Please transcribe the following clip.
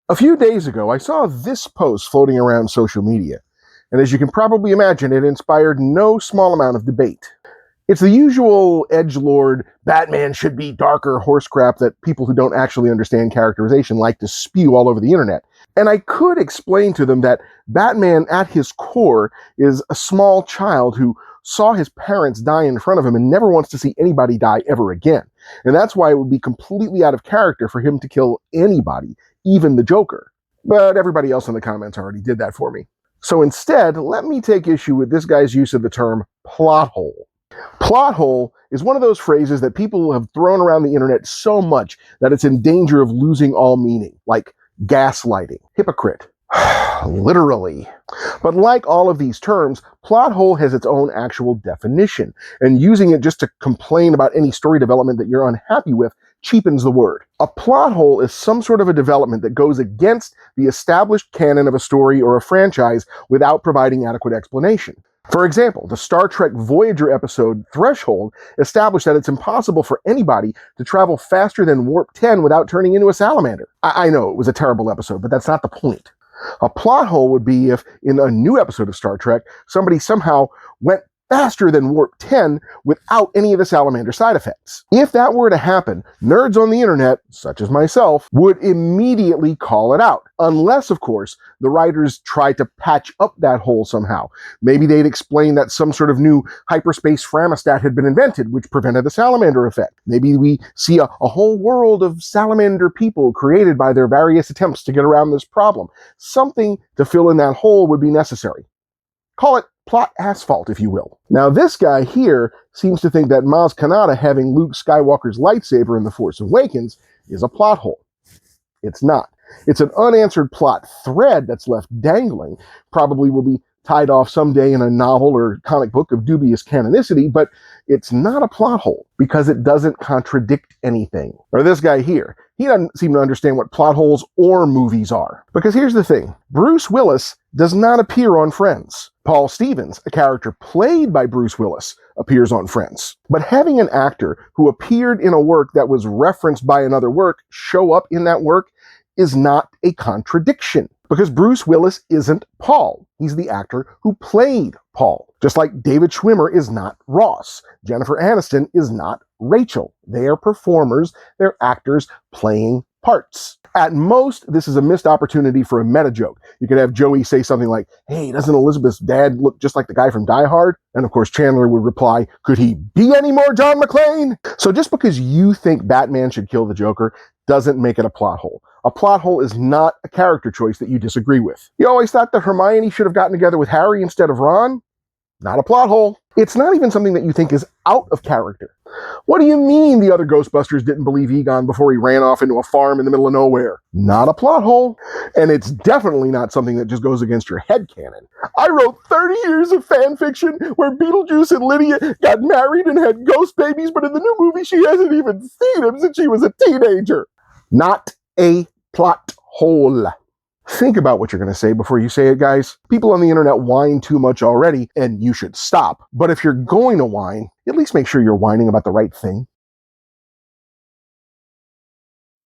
A few days ago, I saw this post floating around social media, and as you can probably imagine, it inspired no small amount of debate. It's the usual edgelord, Batman should be darker horse crap that people who don't actually understand characterization like to spew all over the internet. And I could explain to them that Batman at his core is a small child who saw his parents die in front of him and never wants to see anybody die ever again. And that's why it would be completely out of character for him to kill anybody, even the Joker. But everybody else in the comments already did that for me. So instead, let me take issue with this guy's use of the term plot hole. Plot hole is one of those phrases that people have thrown around the internet so much that it's in danger of losing all meaning, like gaslighting, hypocrite, literally. But like all of these terms, plot hole has its own actual definition, and using it just to complain about any story development that you're unhappy with cheapens the word. A plot hole is some sort of a development that goes against the established canon of a story or a franchise without providing adequate explanation. For example, the Star Trek Voyager episode Threshold established that it's impossible for anybody to travel faster than warp 10 without turning into a salamander. I know it was a terrible episode, but that's not the point. A plot hole would be if, in a new episode of Star Trek, somebody somehow went faster than warp 10 without any of the salamander side effects. If that were to happen, nerds on the internet, such as myself, would immediately call it out. Unless, of course, the writers try to patch up that hole somehow. Maybe they'd explain that some sort of new hyperspace phragostat had been invented, which prevented the salamander effect. Maybe we see a whole world of salamander people created by their various attempts to get around this problem. Something to fill in that hole would be necessary. Call it plot asphalt, if you will. Now, this guy here seems to think that Maz Kanata having Luke Skywalker's lightsaber in The Force Awakens is a plot hole. It's not. It's an unanswered plot thread that's left dangling. Probably will be tied off someday in a novel or comic book of dubious canonicity, but it's not a plot hole because it doesn't contradict anything. Or this guy here, he doesn't seem to understand what plot holes or movies are. Because here's the thing, Bruce Willis does not appear on Friends. Paul Stevens, a character played by Bruce Willis, appears on Friends. But having an actor who appeared in a work that was referenced by another work show up in that work is not a contradiction. Because Bruce Willis isn't Paul. He's the actor who played Paul. Just like David Schwimmer is not Ross. Jennifer Aniston is not Rachel. They are performers. They're actors playing parts. At most, this is a missed opportunity for a meta joke. You could have Joey say something like, hey, doesn't Elizabeth's dad look just like the guy from Die Hard? And of course, Chandler would reply, could he be any more John McClane? So just because you think Batman should kill the Joker doesn't make it a plot hole. A plot hole is not a character choice that you disagree with. You always thought that Hermione should have gotten together with Harry instead of Ron? Not a plot hole. It's not even something that you think is out of character. What do you mean the other Ghostbusters didn't believe Egon before he ran off into a farm in the middle of nowhere? Not a plot hole. And it's definitely not something that just goes against your headcanon. I wrote 30 years of fan fiction where Beetlejuice and Lydia got married and had ghost babies, but in the new movie she hasn't even seen him since she was a teenager. Not a plot hole. Think about what you're going to say before you say it, guys. People on the internet whine too much already, and you should stop. But if you're going to whine, at least make sure you're whining about the right thing.